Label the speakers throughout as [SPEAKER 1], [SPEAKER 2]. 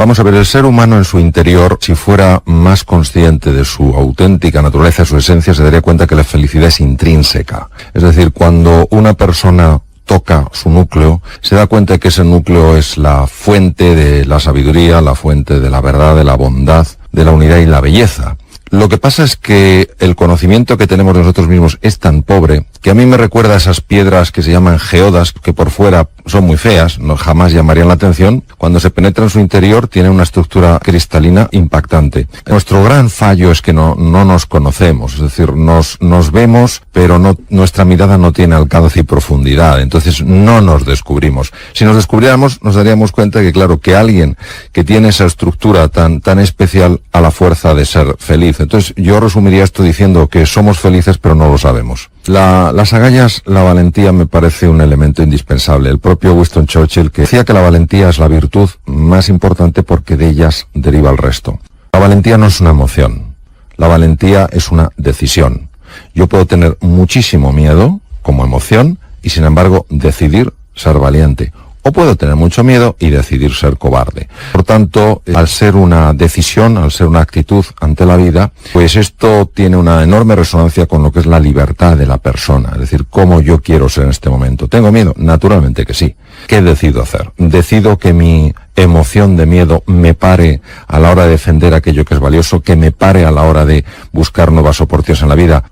[SPEAKER 1] Vamos a ver, el ser humano en su interior, si fuera más consciente de su auténtica naturaleza, su esencia, se daría cuenta que la felicidad es intrínseca. Es decir, cuando una persona toca su núcleo, se da cuenta de que ese núcleo es la fuente de la sabiduría, la fuente de la verdad, de la bondad, de la unidad y la belleza. Lo que pasa es que el conocimiento que tenemos de nosotros mismos es tan pobre que a mí me recuerda a esas piedras que se llaman geodas, que por fuera son muy feas, no jamás llamarían la atención. Cuando se penetra en su interior tienen una estructura cristalina impactante. Nuestro gran fallo es que no nos conocemos, es decir, nos vemos, pero nuestra mirada no tiene alcance y profundidad, entonces no nos descubrimos. Si nos descubriéramos, nos daríamos cuenta de que, claro, que alguien que tiene esa estructura tan especial a la fuerza de ser feliz. Entonces yo resumiría esto diciendo que somos felices pero no lo sabemos. Las agallas, la valentía me parece un elemento indispensable. El propio Winston Churchill, que decía que la valentía es la virtud más importante porque de ellas deriva el resto. La valentía no es una emoción, la valentía es una decisión. Yo puedo tener muchísimo miedo como emoción y sin embargo decidir ser valiente. O puedo tener mucho miedo y decidir ser cobarde. Por tanto, al ser una decisión, al ser una actitud ante la vida, pues esto tiene una enorme resonancia con lo que es la libertad de la persona. Es decir, cómo yo quiero ser en este momento. ¿Tengo miedo? Naturalmente que sí. ¿Qué decido hacer? Decido que mi emoción de miedo me pare a la hora de defender aquello que es valioso, que me pare a la hora de buscar nuevas oportunidades en la vida.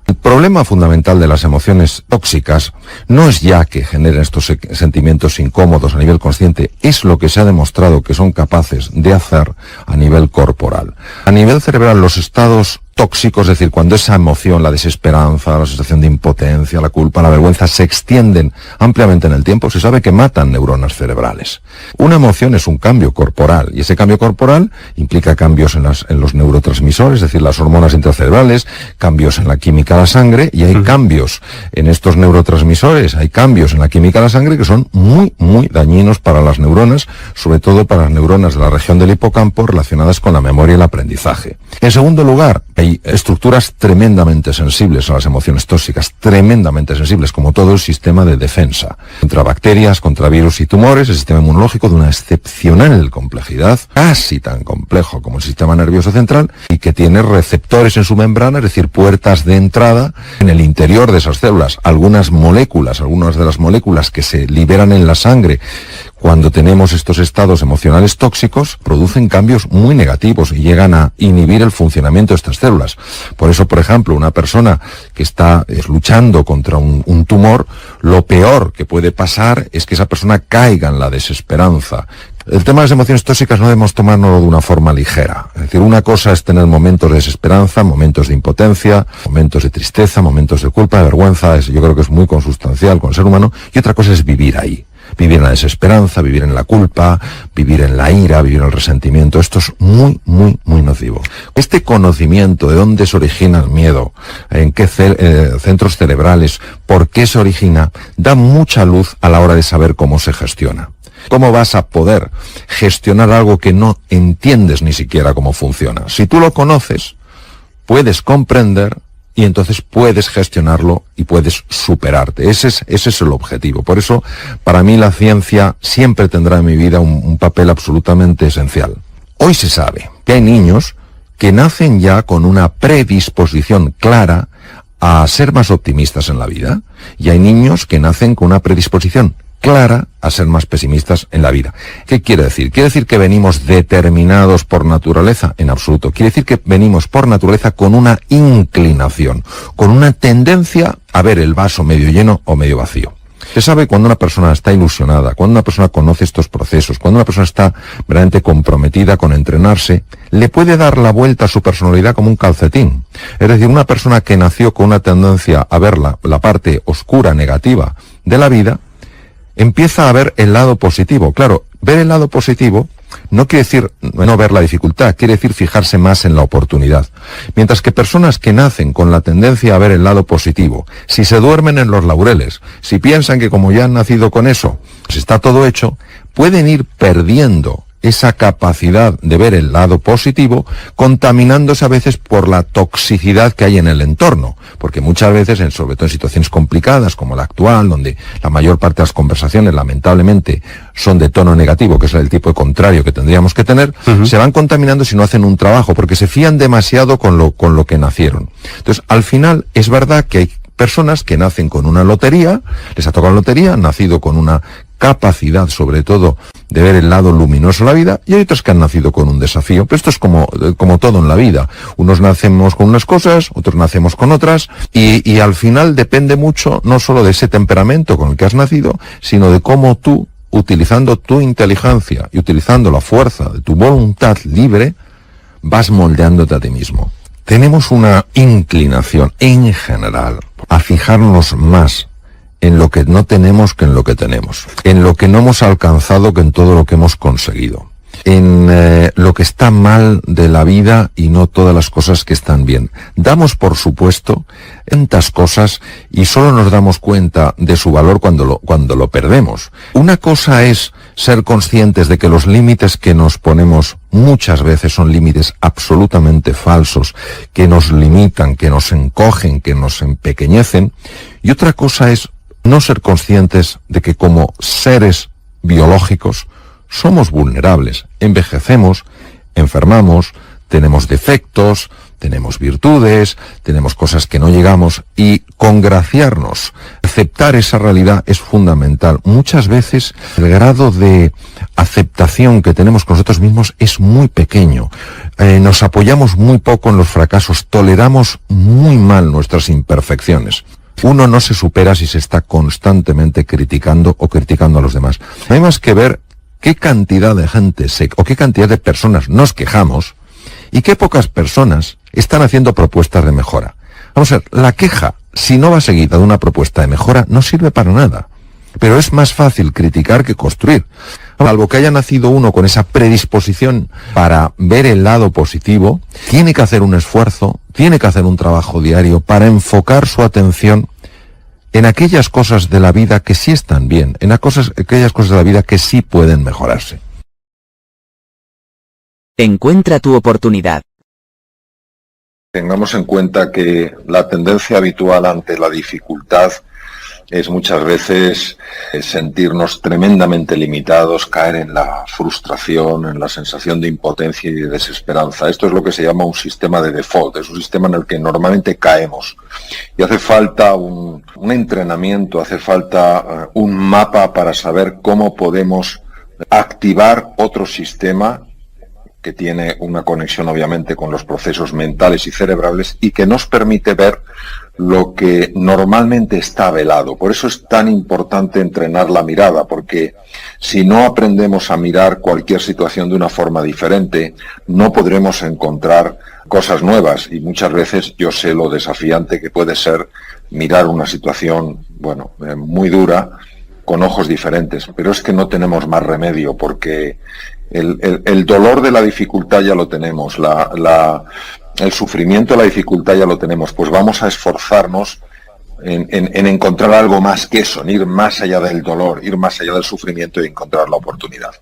[SPEAKER 1] El problema fundamental de las emociones tóxicas no es ya que generen estos sentimientos incómodos a nivel consciente, es lo que se ha demostrado que son capaces de hacer a nivel corporal. A nivel cerebral, los estados tóxicos, es decir, cuando esa emoción, la desesperanza, la sensación de impotencia, la culpa, la vergüenza se extienden ampliamente en el tiempo, se sabe que matan neuronas cerebrales. Una emoción es un cambio corporal y ese cambio corporal implica cambios en los neurotransmisores, es decir, las hormonas intracerebrales, cambios en la química de la sangre y hay cambios en estos neurotransmisores, hay cambios en la química de la sangre que son muy, muy dañinos para las neuronas, sobre todo para las neuronas de la región del hipocampo relacionadas con la memoria y el aprendizaje. En segundo lugar, hay estructuras tremendamente sensibles a las emociones tóxicas, tremendamente sensibles, como todo el sistema de defensa. Contra bacterias, contra virus y tumores, el sistema inmunológico de una excepcional complejidad, casi tan complejo como el sistema nervioso central, y que tiene receptores en su membrana, es decir, puertas de entrada en el interior de esas células. Algunas de las moléculas que se liberan en la sangre cuando tenemos estos estados emocionales tóxicos, producen cambios muy negativos y llegan a inhibir el funcionamiento de estas células. Por eso, por ejemplo, una persona que está luchando contra un tumor, lo peor que puede pasar es que esa persona caiga en la desesperanza. El tema de las emociones tóxicas no debemos tomárnoslo de una forma ligera. Es decir, una cosa es tener momentos de desesperanza, momentos de impotencia, momentos de tristeza, momentos de culpa, de vergüenza. Yo creo que es muy consustancial con el ser humano. Y otra cosa es vivir ahí. Vivir en la desesperanza, vivir en la culpa, vivir en la ira, vivir en el resentimiento. Esto es muy, muy, muy nocivo. Este conocimiento de dónde se origina el miedo, en qué centros cerebrales, por qué se origina, da mucha luz a la hora de saber cómo se gestiona. ¿Cómo vas a poder gestionar algo que no entiendes ni siquiera cómo funciona? Si tú lo conoces, puedes comprender y entonces puedes gestionarlo y puedes superarte. Ese es el objetivo. Por eso, para mí la ciencia siempre tendrá en mi vida un papel absolutamente esencial. Hoy se sabe que hay niños que nacen ya con una predisposición clara a ser más optimistas en la vida y hay niños que nacen con una predisposición clara a ser más pesimistas en la vida. ¿Qué quiere decir? ¿Quiere decir que venimos determinados por naturaleza? En absoluto. Quiere decir que venimos por naturaleza con una inclinación, con una tendencia a ver el vaso medio lleno o medio vacío. Se sabe cuando una persona está ilusionada, cuando una persona conoce estos procesos, cuando una persona está verdaderamente comprometida con entrenarse, le puede dar la vuelta a su personalidad como un calcetín. Es decir, una persona que nació con una tendencia a ver la parte oscura, negativa de la vida, empieza a ver el lado positivo. Claro, ver el lado positivo no quiere decir no ver la dificultad, quiere decir fijarse más en la oportunidad. Mientras que personas que nacen con la tendencia a ver el lado positivo, si se duermen en los laureles, si piensan que como ya han nacido con eso, pues está todo hecho, pueden ir perdiendo esa capacidad de ver el lado positivo, contaminándose a veces por la toxicidad que hay en el entorno, porque muchas veces, sobre todo en situaciones complicadas como la actual, donde la mayor parte de las conversaciones lamentablemente son de tono negativo, que es el tipo de contrario que tendríamos que tener, se van contaminando si no hacen un trabajo, porque se fían demasiado con lo que nacieron. Entonces, al final, es verdad que hay personas que nacen con una lotería, les ha tocado la lotería, han nacido con una capacidad, sobre todo, de ver el lado luminoso de la vida, y hay otros que han nacido con un desafío. Pero esto es como todo en la vida. Unos nacemos con unas cosas, otros nacemos con otras, y al final depende mucho, no solo de ese temperamento con el que has nacido, sino de cómo tú, utilizando tu inteligencia y utilizando la fuerza de tu voluntad libre, vas moldeándote a ti mismo. Tenemos una inclinación, en general, a fijarnos más en lo que no tenemos que en lo que tenemos, en lo que no hemos alcanzado que en todo lo que hemos conseguido, en lo que está mal de la vida y no todas las cosas que están bien. Damos por supuesto tantas cosas y solo nos damos cuenta de su valor cuando lo perdemos. Una cosa es ser conscientes de que los límites que nos ponemos muchas veces son límites absolutamente falsos, que nos limitan, que nos encogen, que nos empequeñecen, y otra cosa es no ser conscientes de que como seres biológicos somos vulnerables, envejecemos, enfermamos, tenemos defectos, tenemos virtudes, tenemos cosas que no llegamos, y congraciarnos, aceptar esa realidad es fundamental. Muchas veces el grado de aceptación que tenemos con nosotros mismos es muy pequeño. Nos apoyamos muy poco en los fracasos, toleramos muy mal nuestras imperfecciones. Uno no se supera si se está constantemente criticando o criticando a los demás. No hay más que ver qué cantidad de gente o qué cantidad de personas nos quejamos y qué pocas personas están haciendo propuestas de mejora. Vamos a ver, la queja, si no va seguida de una propuesta de mejora, no sirve para nada. Pero es más fácil criticar que construir. Salvo que haya nacido uno con esa predisposición para ver el lado positivo, tiene que hacer un esfuerzo, tiene que hacer un trabajo diario para enfocar su atención en aquellas cosas de la vida que sí están bien, en aquellas cosas de la vida que sí pueden mejorarse.
[SPEAKER 2] Encuentra tu oportunidad.
[SPEAKER 1] Tengamos en cuenta que la tendencia habitual ante la dificultad es muchas veces sentirnos tremendamente limitados, caer en la frustración, en la sensación de impotencia y de desesperanza. Esto es lo que se llama un sistema de default, es un sistema en el que normalmente caemos. Y hace falta un entrenamiento, hace falta un mapa para saber cómo podemos activar otro sistema que tiene una conexión obviamente con los procesos mentales y cerebrales y que nos permite ver lo que normalmente está velado. Por eso es tan importante entrenar la mirada, porque si no aprendemos a mirar cualquier situación de una forma diferente, no podremos encontrar cosas nuevas, y muchas veces yo sé lo desafiante que puede ser mirar una situación, muy dura, con ojos diferentes, pero es que no tenemos más remedio, porque el dolor de la dificultad ya lo tenemos, el sufrimiento de la dificultad ya lo tenemos, pues vamos a esforzarnos en encontrar algo más que eso, en ir más allá del dolor, ir más allá del sufrimiento y encontrar la oportunidad.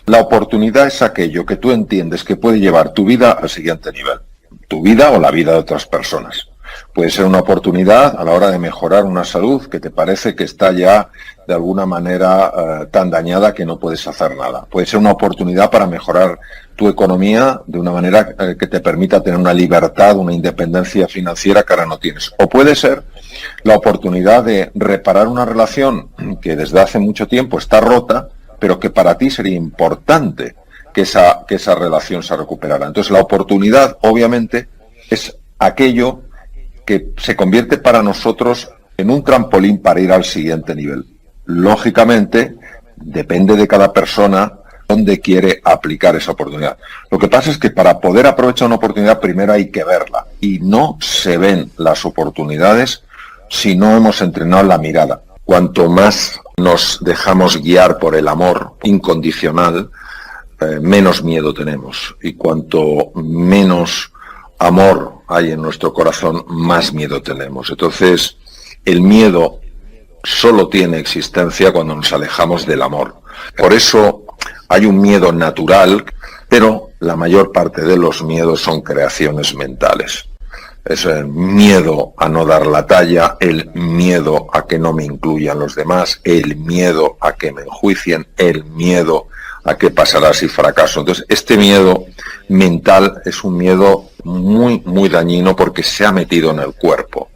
[SPEAKER 1] La oportunidad es aquello que tú entiendes que puede llevar tu vida al siguiente nivel, tu vida o la vida de otras personas. Puede ser una oportunidad a la hora de mejorar una salud que te parece que está ya de alguna manera tan dañada que no puedes hacer nada. Puede ser una oportunidad para mejorar tu economía de una manera que te permita tener una libertad, una independencia financiera que ahora no tienes. O puede ser la oportunidad de reparar una relación que desde hace mucho tiempo está rota, pero que para ti sería importante que esa relación se recuperara. Entonces la oportunidad, obviamente, es aquello que se convierte para nosotros en un trampolín para ir al siguiente nivel. Lógicamente, depende de cada persona dónde quiere aplicar esa oportunidad. Lo que pasa es que para poder aprovechar una oportunidad primero hay que verla, y no se ven las oportunidades si no hemos entrenado la mirada. Cuanto más nos dejamos guiar por el amor incondicional, menos miedo tenemos, y cuanto menos amor hay en nuestro corazón, más miedo tenemos. Entonces, el miedo solo tiene existencia cuando nos alejamos del amor. Por eso
[SPEAKER 3] Hay un miedo natural, pero la mayor parte de los miedos son creaciones mentales. Es el miedo a no dar la talla, el miedo a que no me incluyan los demás, el miedo a que me enjuicien, el miedo a qué pasará si fracaso. Entonces, este miedo mental es un miedo muy, muy dañino porque se ha metido en el cuerpo.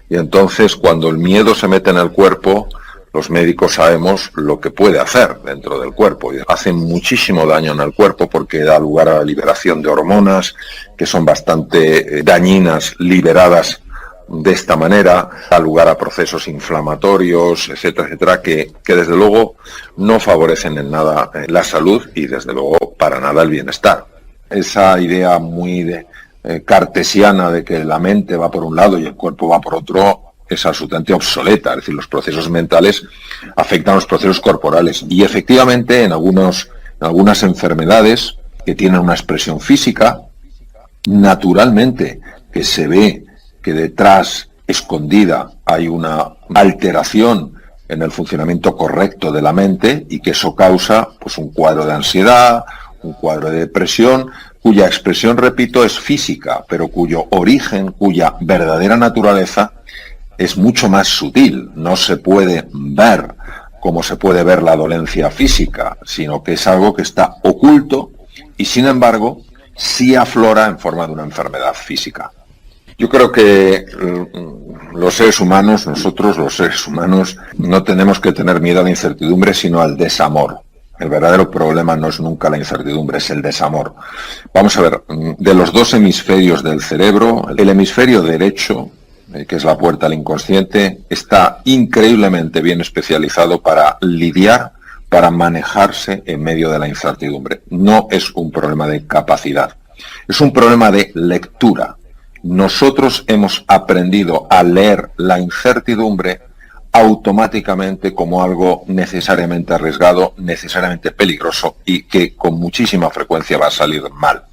[SPEAKER 3] Y entonces, cuando el miedo se mete en el cuerpo, los médicos sabemos lo que puede hacer dentro del cuerpo. Y hace muchísimo daño en el cuerpo porque da lugar a la liberación de hormonas que son bastante dañinas, liberadas de esta manera, da lugar a procesos inflamatorios, etcétera, etcétera, que desde luego no favorecen en nada la salud y desde luego para nada el bienestar. Esa idea muy cartesiana de que la mente va por un lado y el cuerpo va por otro es absolutamente obsoleta. Es decir, los procesos mentales afectan a los procesos corporales y efectivamente en algunas enfermedades que tienen una expresión física, naturalmente que se ve que detrás, escondida, hay una alteración en el funcionamiento correcto de la mente y que eso causa pues un cuadro de ansiedad, un cuadro de depresión, cuya expresión, repito, es física, pero cuyo origen, cuya verdadera naturaleza es mucho más sutil. No se puede ver como se puede ver la dolencia física, sino que es algo que está oculto y, sin embargo, sí aflora en forma de una enfermedad física. Yo creo que los seres humanos, nosotros los seres humanos, no tenemos que tener miedo a la incertidumbre, sino al desamor. El verdadero problema no es nunca la incertidumbre, es el desamor. Vamos a ver, de los dos hemisferios del cerebro, el hemisferio derecho, que es la puerta al inconsciente, está increíblemente bien especializado para lidiar, para manejarse en medio de la incertidumbre. No es un problema de capacidad, es un problema de lectura. Nosotros hemos aprendido a leer la incertidumbre automáticamente como algo necesariamente arriesgado, necesariamente peligroso y que con muchísima frecuencia va a salir mal.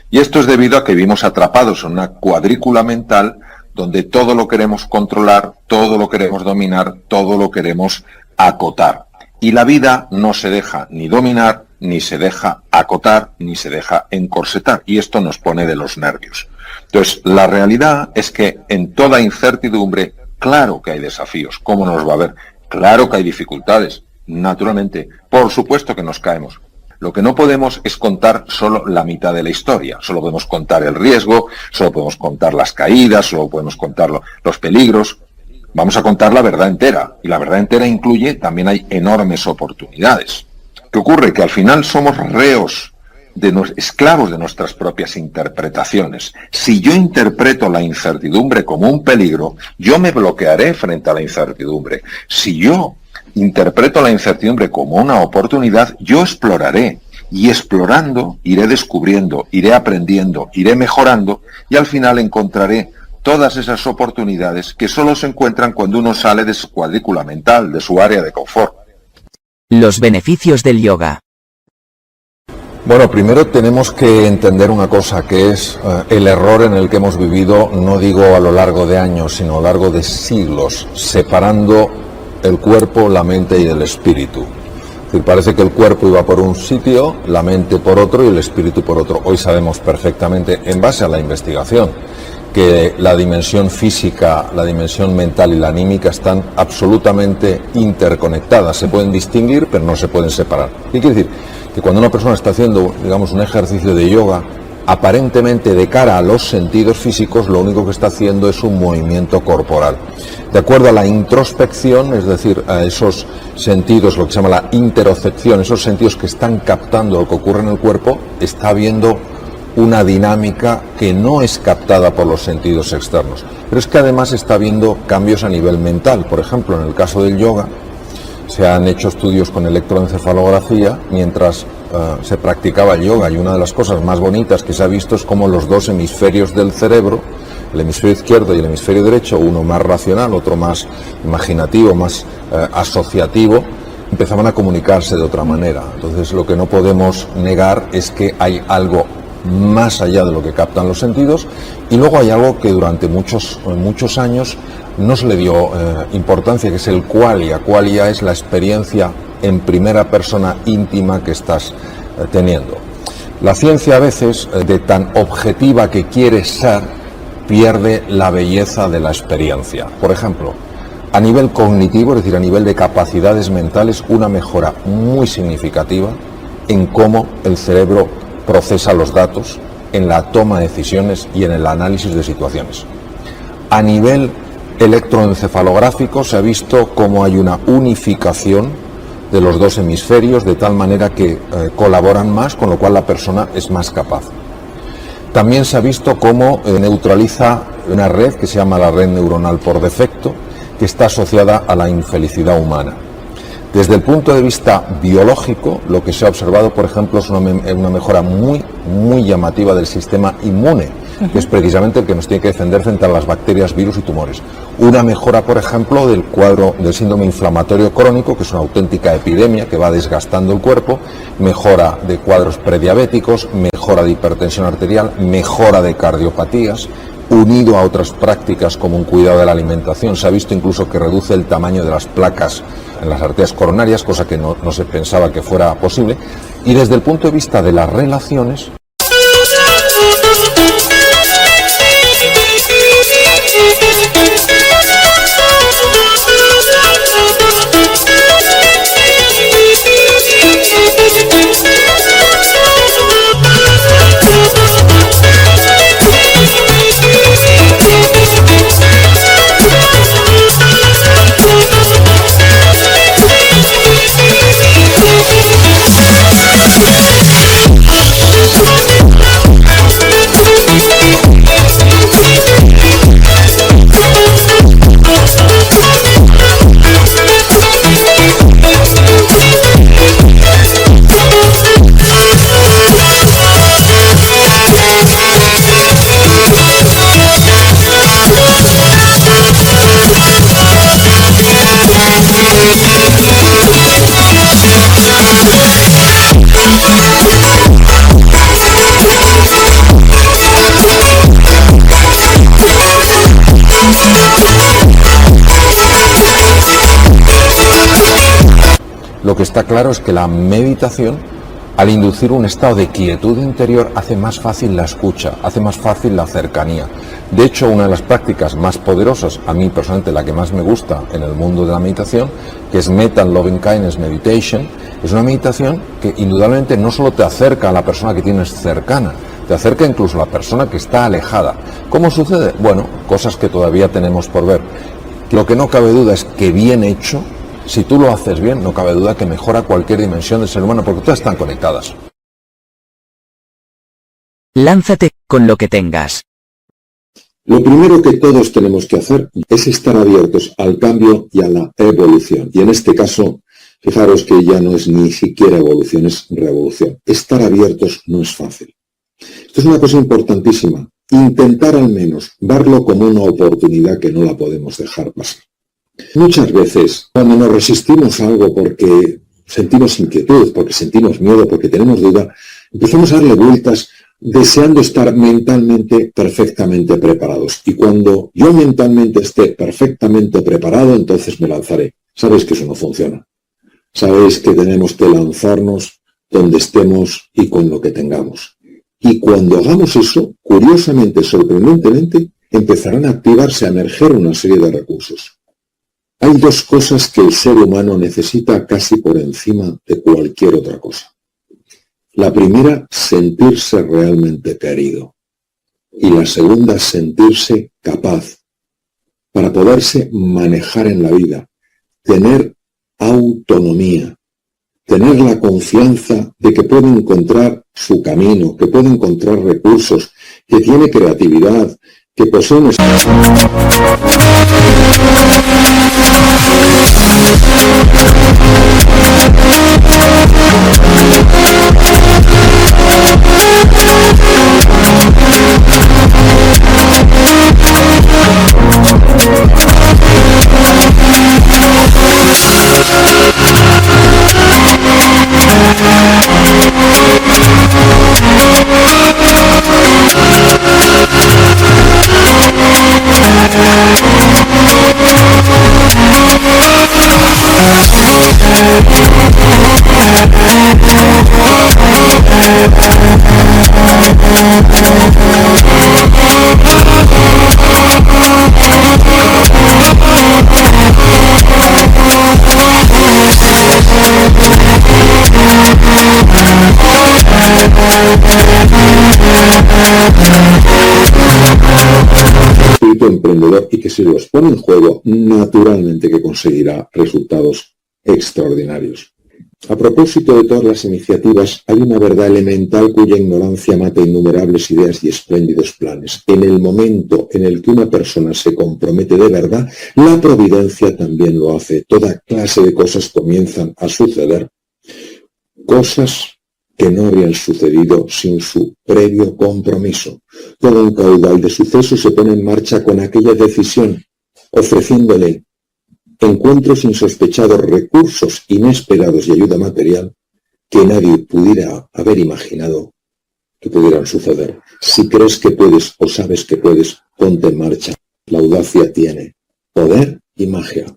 [SPEAKER 3] Y esto es debido a que vivimos atrapados en una cuadrícula mental donde todo lo queremos controlar, todo lo queremos dominar, todo lo queremos acotar. Y la vida no se deja ni dominar, ni se deja acotar, ni se deja encorsetar. Y esto nos pone de los nervios. Entonces, la realidad es que en toda incertidumbre, claro que hay desafíos. ¿Cómo nos va a ver? Claro que hay dificultades. Naturalmente, por supuesto que nos caemos. Lo que no podemos es contar solo la mitad de la historia. Solo podemos contar el riesgo, solo podemos contar las caídas, solo podemos contar los peligros. Vamos a contar la verdad entera. Y la verdad entera incluye, también hay enormes oportunidades. ¿Qué ocurre? Que al final somos reos, esclavos de nuestras propias interpretaciones. Si yo interpreto la incertidumbre como un peligro, yo me bloquearé frente a la incertidumbre. Si yo interpreto la incertidumbre como una oportunidad, yo exploraré. Y explorando, iré descubriendo, iré aprendiendo, iré mejorando y al final encontraré todas esas oportunidades que solo se encuentran cuando uno sale de su cuadrícula mental, de su área de confort.
[SPEAKER 2] Los beneficios del yoga.
[SPEAKER 1] Bueno, primero tenemos que entender una cosa, que es el error en el que hemos vivido, no digo a lo largo de años, sino a lo largo de siglos, separando el cuerpo, la mente y el espíritu. Es decir, parece que el cuerpo iba por un sitio, la mente por otro y el espíritu por otro. Hoy sabemos perfectamente, en base a la investigación, que la dimensión física, la dimensión mental y la anímica están absolutamente interconectadas. Se pueden distinguir, pero no se pueden separar. ¿Qué quiere decir? Que cuando una persona está haciendo, digamos, un ejercicio de yoga, aparentemente de cara a los sentidos físicos, lo único que está haciendo es un movimiento corporal. De acuerdo a la introspección, es decir, a esos sentidos, lo que se llama la interocepción, esos sentidos que están captando lo que ocurre en el cuerpo, está habiendo una dinámica que no es captada por los sentidos externos. Pero es que además está habiendo cambios a nivel mental. Por ejemplo, en el caso del yoga, se han hecho estudios con electroencefalografía mientras se practicaba el yoga, y una de las cosas más bonitas que se ha visto es cómo los dos hemisferios del cerebro, el hemisferio izquierdo y el hemisferio derecho, uno más racional, otro más imaginativo, más asociativo, empezaban a comunicarse de otra manera. Entonces, lo que no podemos negar es que hay algo más allá de lo que captan los sentidos, y luego hay algo que durante muchos años no se le dio importancia, que es el qualia. Qualia es la experiencia en primera persona íntima que estás teniendo. La ciencia a veces, de tan objetiva que quiere ser, pierde la belleza de la experiencia. Por ejemplo, a nivel cognitivo, es decir, a nivel de capacidades mentales, una mejora muy significativa en cómo el cerebro procesa los datos, en la toma de decisiones y en el análisis de situaciones. A nivel electroencefalográfico se ha visto cómo hay una unificación de los dos hemisferios de tal manera que colaboran más, con lo cual la persona es más capaz. También se ha visto cómo neutraliza una red que se llama la red neuronal por defecto, que está asociada a la infelicidad humana. Desde el punto de vista biológico, lo que se ha observado, por ejemplo, es una mejora muy llamativa del sistema inmune, que es precisamente el que nos tiene que defender frente a las bacterias, virus y tumores. Una mejora, por ejemplo, del cuadro del síndrome inflamatorio crónico, que es una auténtica epidemia que va desgastando el cuerpo, mejora de cuadros prediabéticos, mejora de hipertensión arterial, mejora de cardiopatías, unido a otras prácticas como un cuidado de la alimentación. Se ha visto incluso que reduce el tamaño de las placas en las arterias coronarias, cosa que no se pensaba que fuera posible. Y desde el punto de vista de las relaciones, lo que está claro es que la meditación, al inducir un estado de quietud interior, hace más fácil la escucha, hace más fácil la cercanía. De hecho, una de las prácticas más poderosas, a mí personalmente la que más me gusta en el mundo de la meditación, que es Metta and Loving Kindness Meditation, es una meditación que indudablemente no solo te acerca a la persona que tienes cercana, te acerca incluso a la persona que está alejada. ¿Cómo sucede? Bueno, cosas que todavía tenemos por ver. Lo que no cabe duda es que bien hecho, si tú lo haces bien, no cabe duda que mejora cualquier dimensión del ser humano, porque todas están conectadas.
[SPEAKER 2] Lánzate con lo que tengas.
[SPEAKER 4] Lo primero que todos tenemos que hacer es estar abiertos al cambio y a la evolución. Y en este caso, fijaros que ya no es ni siquiera evolución, es revolución. Estar abiertos no es fácil. Esto es una cosa importantísima. Intentar al menos verlo como una oportunidad que no la podemos dejar pasar. Muchas veces, cuando nos resistimos a algo porque sentimos inquietud, porque sentimos miedo, porque tenemos duda, empezamos a darle vueltas deseando estar mentalmente perfectamente preparados. Y cuando yo mentalmente esté perfectamente preparado, entonces me lanzaré. Sabéis que eso no funciona. Sabéis que tenemos que lanzarnos donde estemos y con lo que tengamos. Y cuando hagamos eso, curiosamente, sorprendentemente, empezarán a activarse, a emerger una serie de recursos. Hay dos cosas que el ser humano necesita casi por encima de cualquier otra cosa. La primera, sentirse realmente querido. Y la segunda, sentirse capaz para poderse manejar en la vida, tener autonomía, tener la confianza de que puede encontrar su camino, que puede encontrar recursos, que tiene creatividad, que posee un...
[SPEAKER 5] We'll be right back.
[SPEAKER 4] Espíritu emprendedor y que si los pone en juego, naturalmente que conseguirá resultados extraordinarios. A propósito de todas las iniciativas, hay una verdad elemental cuya ignorancia mata innumerables ideas y espléndidos planes. En el momento en el que una persona se compromete de verdad, la providencia también lo hace. Toda clase de cosas comienzan a suceder, cosas que no habrían sucedido sin su previo compromiso. Todo un caudal de sucesos se pone en marcha con aquella decisión, ofreciéndole encuentros insospechados, recursos inesperados y ayuda material que nadie pudiera haber imaginado que pudieran suceder. Si crees que puedes o sabes que puedes, ponte en marcha. La audacia tiene poder y magia.